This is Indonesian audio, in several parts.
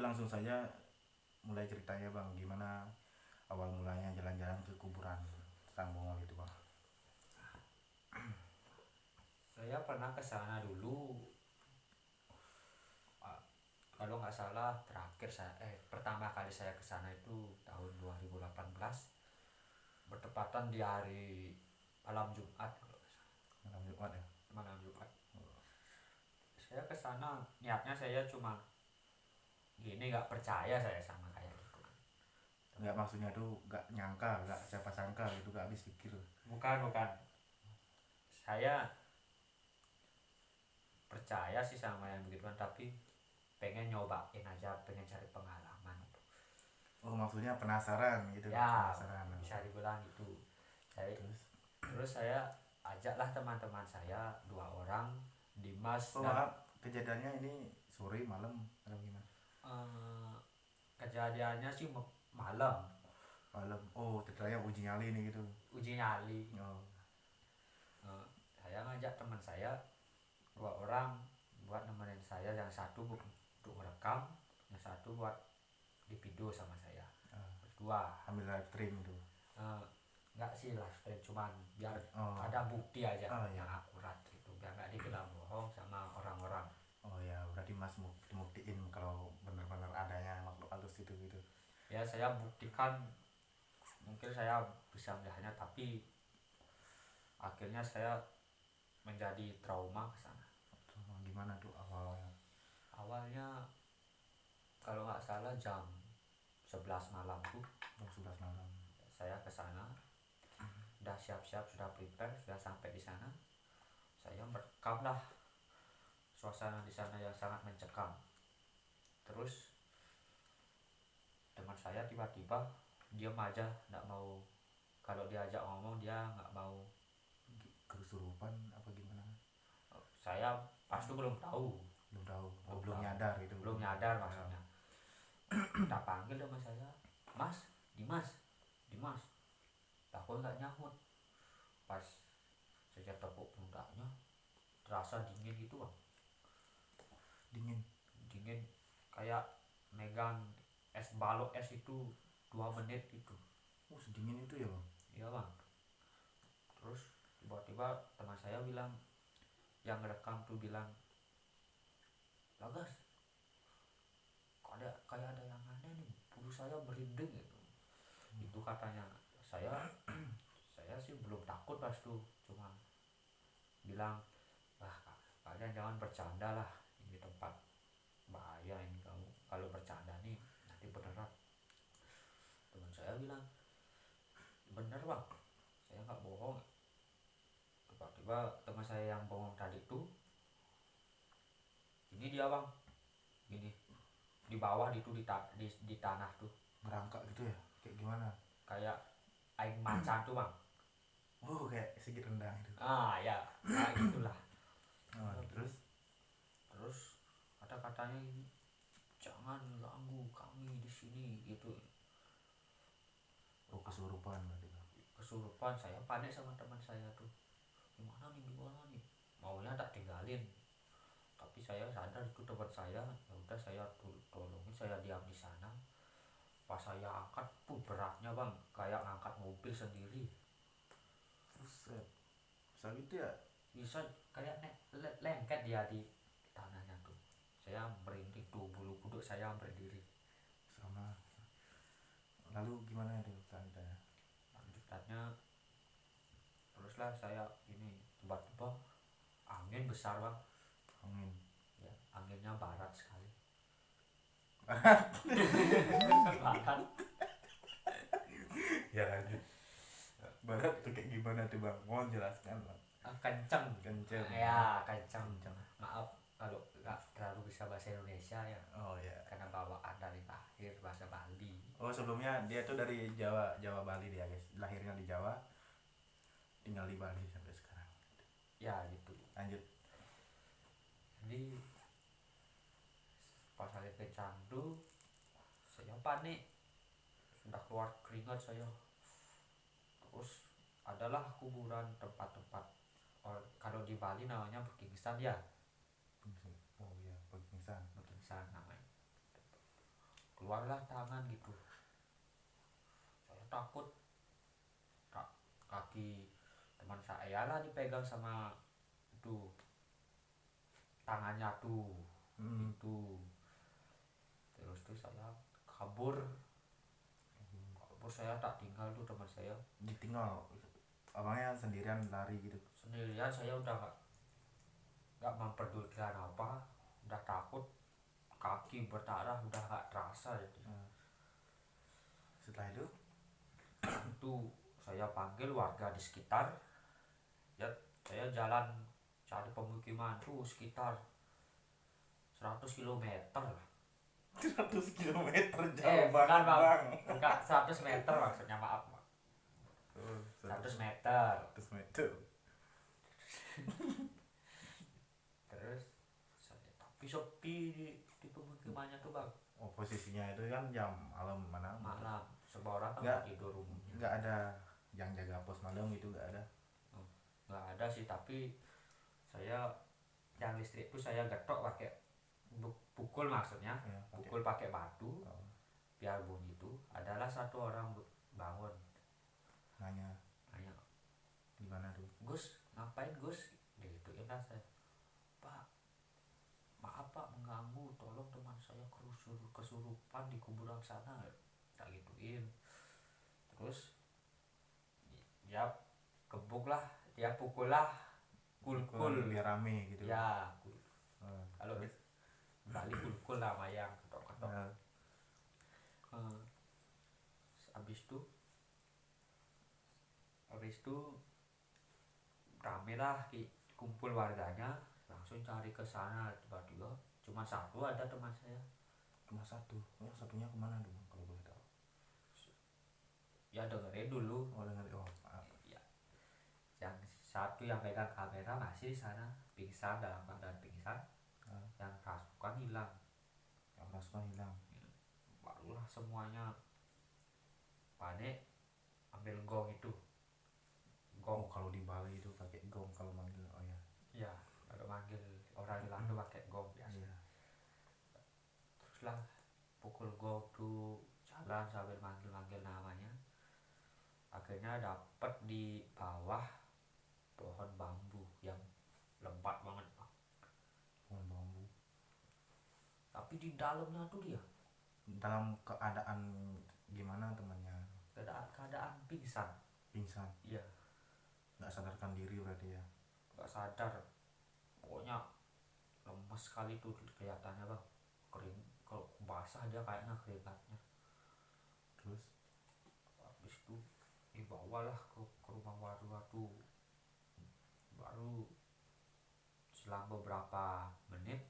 langsung saja mulai ceritanya bang, gimana awal mulanya jalan-jalan ke kuburan Sang Bongol itu bang. Saya pernah ke sana dulu, kalau nggak salah terakhir pertama kali saya ke sana itu tahun 2018, bertepatan di hari malam Jumat kalau nggak salah. Malam Jumat ya. Malam Jumat. Saya ke sana niatnya saya cuma gini, nggak percaya saya sama kayak gitu. Nggak, maksudnya tuh nggak nyangka, nggak siapa sangka gitu, nggak habis pikir. Bukan. Saya percaya sih sama yang begituan, tapi pengen nyobain aja, pengen cari pengalaman itu. Oh maksudnya penasaran gitu, Ya, penasaran. bisa dibilang gitu. Saya, Terus terus saya ajaklah teman-teman saya, dua orang, Dimas oh dan maaf, kejadiannya ini sore malam atau gimana? eh, kejadiannya sih malam, Malam. Oh ceritanya uji nyali nih gitu. uji nyali. Oh. Eh, saya ngajak teman saya dua orang buat nemenin saya, yang satu untuk merekam, yang satu buat di video sama saya berdua. Ambil live stream itu. Eh, nggak sih live stream, cuman biar Oh. ada bukti aja Oh, yang iya. akurat gitu, biar nggak dibilang bohong sama orang-orang. Oh ya, berarti Mas mau buktiin kalau benar-benar adanya makhluk halus itu gitu. Ya saya buktikan, mungkin saya bisa melihatnya, tapi akhirnya saya menjadi trauma ke sana. Oh, gimana tuh awalnya? Awalnya kalau nggak salah jam 11 malam tuh Jam 11 malam. saya ke sana, sudah siap-siap, sudah prepare, sudah sampai di sana. Saya merekam lah suasana di sana yang sangat mencekam. Terus teman saya tiba-tiba diam aja, nggak mau, kalau diajak ngomong dia nggak mau. Kesurupan apa gimana? Saya pas itu belum tahu, Belum tahu. Oh, belum belum tahu. nyadar gitu. Belum nyadar maksudnya. Kita panggil sama saya, Mas, Dimas. Takut nggak nyahut. Pas saya tepuk pundaknya, terasa dingin gitu bang. Dingin. Dingin kayak megang balok es itu 2 menit gitu. Oh, sedingin itu ya, Bang? Iya bang. Terus tiba-tiba teman saya bilang, yang ngerekam tuh bilang, Bagas, kayak ada yang aneh nih, bulu saya merinding gitu. Itu katanya. Saya sih belum takut pas tuh, cuma bilang, wah kalian jangan bercanda lah, ini tempat bahaya, ini kamu kalau bercanda nih nanti beneran. Teman saya bilang, bener bang, saya nggak bohong. Tiba-tiba teman saya yang bohong tadi tuh, ini dia bang, gini, di bawah itu di tanah tuh, Merangkak gitu ya? Kayak gimana? kayak air macan tuh bang. Oh, kayak segi rendang itu. Ya kayak gitulah. Oh, terus? Terus kata-katanya ini, jangan ganggu kami di sini gitu. Oh, kesurupan berarti, Bang. Kesurupan, saya panik sama teman saya tuh, gimana nih, maunya tak tinggalin, tapi saya sadar itu teman saya. Ya udah, saya tolongin, saya diam di sana. Pas saya angkat pun beratnya bang, kayak ngangkat mobil sendiri. Buset. Bisa gitu ya? Bisa kayak lengket dia di tanahnya tuh. Saya merinding tuh, bulu kuduk saya berdiri. Sama. Lalu gimana itu ceritanya? Lanjutannya, teruslah saya ini, tiba-tiba angin besar bang. Angin. Ya, anginnya barat sekali. Barat. Barat. Ya lanjut. Barat tuh kayak gimana tuh, Bang? Mohon jelaskan, Bang. Kenceng. Kenceng. Ya kenceng. Kenceng. Maaf kalau nggak terlalu bisa bahasa Indonesia ya, Oh ya. karena bawaan dari lahir bahasa Bali. Oh, sebelumnya dia tuh dari Jawa, Jawa Bali dia, guys. Lahirnya di Jawa, tinggal di Bali sampai sekarang. Ya gitu. Lanjut. Jadi pas saya kecandu, saya panik, sudah keluar keringat saya. Terus adalah kuburan, tempat-tempat, kalau di Bali namanya Bekingsan ya. Oh iya, pingsan. Bekingsan namanya. getarlah tangan gitu. Saya takut kaki teman saya lah dipegang sama itu tangannya tuh itu. Terus tuh saya kabur, saya tak tinggal tuh teman saya. Ditinggal abangnya sendirian lari gitu. Sendirian, saya udah nggak memperdulikan apa, udah takut, kaki berdarah udah nggak terasa jadi. Setelah itu Saya panggil warga di sekitar, ya saya jalan cari pemukiman tuh sekitar 100 km lah. 100 kilometer jauh banget Bukan bang, bang. bukan 100 meter maksudnya, maaf bang. 100 meter. 100 meter. Terus tapi sepi di pemukimannya tuh bang. Oh, posisinya itu kan jam malam mana? Malam, semua orang kan Nggak. nggak tidur umumnya. Nggak ada yang jaga pos malam itu, nggak ada. Nggak ada sih, tapi saya yang listrik itu saya getok pakai pukul, maksudnya Ya, pukul pakai batu Oh, biar bunyi. Itu adalah satu orang bangun nanya nanya, gimana tuh? Gus ngapain Gus, digituin lah saya. Pak, maaf Pak mengganggu, tolong teman saya kesurupan di kuburan sana, tak gituin. Terus dia gebuk lah, dia pukul lah, kul biar rame gitu. ya Oh, kalau terus? Bali kul lah mayang ketok-ketok. Nah, Habis itu rame lah, kumpul warganya langsung cari ke sana. Tiba-tiba cuma satu ada teman saya. cuma satu. Oh, satunya kemana tuh Bang, kalau boleh tahu? Ya dengerin dulu. Oh, dengar. Oh, maaf. Ya, yang satu yang pegang kamera masih di sana, pingsan, dalam keadaan pingsan. Yang rasukan hilang. Yang rasukan hilang. Barulah semuanya panik, ambil gong itu. Oh, kalau di Bali itu pakai gong kalau manggil. Oh ya. Ya, kalau manggil orang hilang tuh pakai gong biasa. Iya. Teruslah pukul gong tuh, jalan sambil manggil namanya. Akhirnya dapat di bawah pohon bambu yang lebat banget Pak. Pohon bambu. Tapi di dalamnya tuh dia Dalam keadaan gimana temannya? keadaan pingsan. Pingsan. Iya, Nggak sadarkan diri berarti ya. nggak sadar. Pokoknya lemes sekali tuh kelihatannya Bang. Kering, kalau basah dia kayaknya keringatnya. Terus Habis itu dibawalah ke rumah warga tuh. Baru selang beberapa menit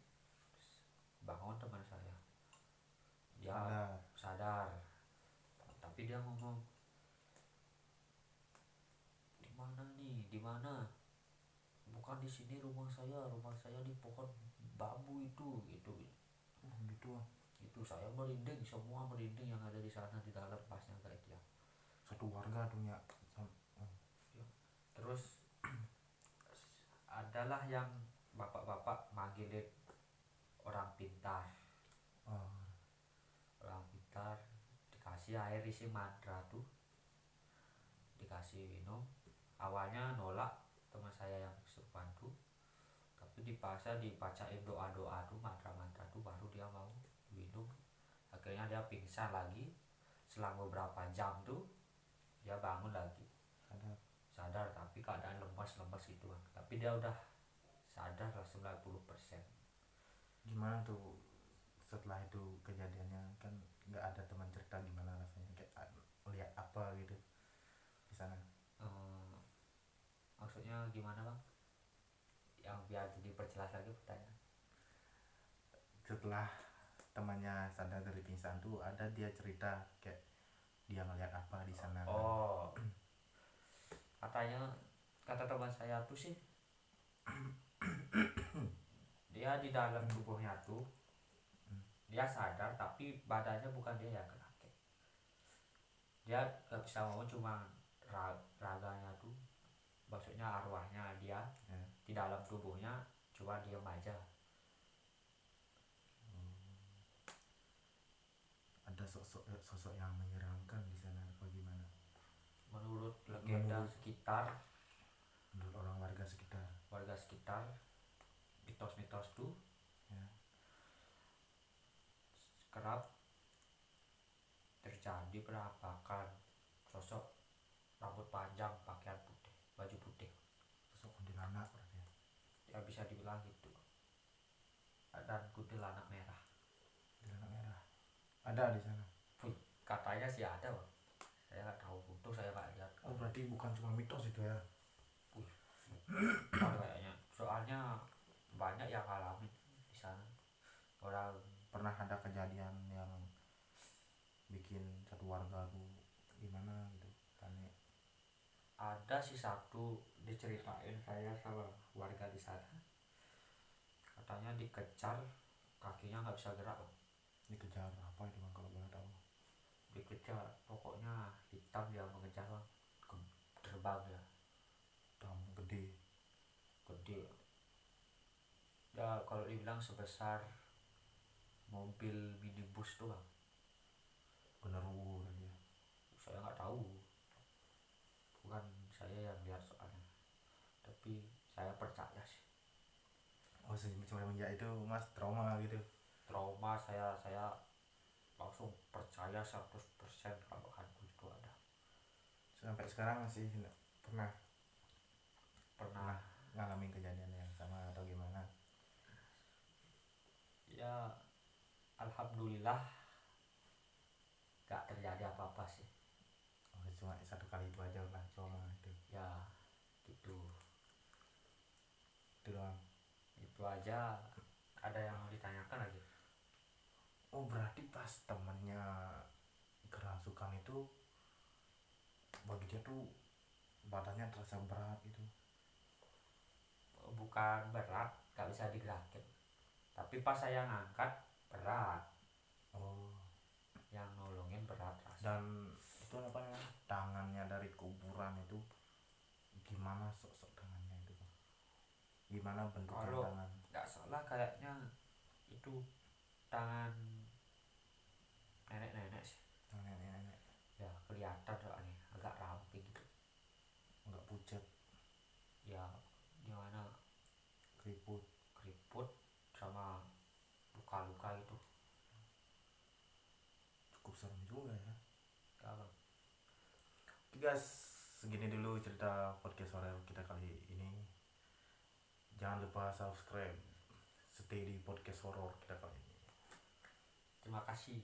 bangun teman saya. Dia sadar. Tapi dia ngomong, di mana nih, di mana? Bukan di sini rumah saya di pohon bambu itu, gitu. oh, gitu. Itu saya merinding, semua merinding yang ada di sana di dalam pas nyampe dia. Satu warga tuh ya. Terus adalah yang bapak-bapak manggilin orang pintar. Oh, Orang pintar dikasih air isi mantra tuh, dikasih minum. Awalnya nolak teman saya yang kesurupan tuh, tapi dibacain doa-doa tuh, mantra-mantra tuh, baru dia mau minum. Akhirnya dia pingsan lagi. Selang beberapa jam tuh dia bangun lagi, sadar tapi keadaan lemas gitu Bang. Tapi dia udah sadar lah 90%. gimana tuh setelah itu kejadiannya? Kan nggak ada teman cerita gimana rasanya, kayak lihat apa gitu di sana. Maksudnya gimana Bang? Yang biar diperjelas lagi pertanyaan. Setelah temannya sadar dari pingsan tuh, ada dia cerita kayak dia ngeliat apa di sana. Oh, katanya, kata teman saya tuh sih, dia di dalam tubuhnya tuh dia sadar tapi badannya bukan dia yang kena. Dia gak bisa ngomong, cuma raganya tuh, maksudnya arwahnya dia di dalam tubuhnya cuma diam aja. Ada sosok yang menyeramkan di sana apa gimana? Menurut legenda sekitar, Menurut orang warga sekitar. mitos-mitos tuh Ya. kerap terjadi penampakan sosok rambut panjang, pakaian putih, baju putih. Sosok kuntilanak berarti ya. Ya bisa dibilang gitu. Dan kuntilanak merah. Kuntilanak merah. Ada di sana. Wih, katanya sih ada, Bang. Saya nggak tahu foto, saya nggak lihat. Oh berarti bukan cuma mitos itu ya? Wih, ada kayaknya. Soalnya banyak yang ngalamin di sana. Orang Pernah ada kejadian yang bikin satu warga tuh gimana gitu panik? ada sih satu diceritain saya sama warga di sana. Katanya dikejar, kakinya nggak bisa gerak, Bang. Dikejar apa itu bang kalau boleh tahu? Dikejar, pokoknya hitam yang mengejar, Bang. Terbang ya, Tam gede. gede. Ya kalau dibilang sebesar mobil minibus tuh, Bang. Genderuwo tadi ya. Saya nggak tahu, bukan saya yang lihat soalnya, tapi saya percaya sih. Oh semenjak itu mas trauma gitu. Trauma, saya langsung percaya 100% kalau hantu itu ada. Sampai sekarang masih pernah Pernah ngalamin kejadian yang sama atau gimana? ya, alhamdulillah gak terjadi apa-apa sih. Oh cuma satu kali itu aja lah trauma itu. Ya gitu, Itu doang. itu aja. Ada yang mau ditanyakan lagi? Oh berarti pas temennya kerasukan itu bagi dia tuh badannya terasa berat gitu. Bukan berat, gak bisa digerakin, tapi pas saya ngangkat berat. Oh Yang nolongin berat rasanya. dan itu apa namanya tangannya dari kuburan itu gimana sosok tangannya itu bang? Gimana bentuknya Kalau tangan? nggak salah kayaknya itu tangan nenek-nenek sih. Tangan nenek Ya kelihatan soalnya agak ramping gitu. nggak pucat, Ya gimana, keriput. keriput sama luka-luka gitu. Cukup serem juga ya. Ya Bang. Oke guys, segini dulu cerita podcast horor kita kali ini. Jangan lupa subscribe, stay di podcast horor kita kali ini. Terima kasih.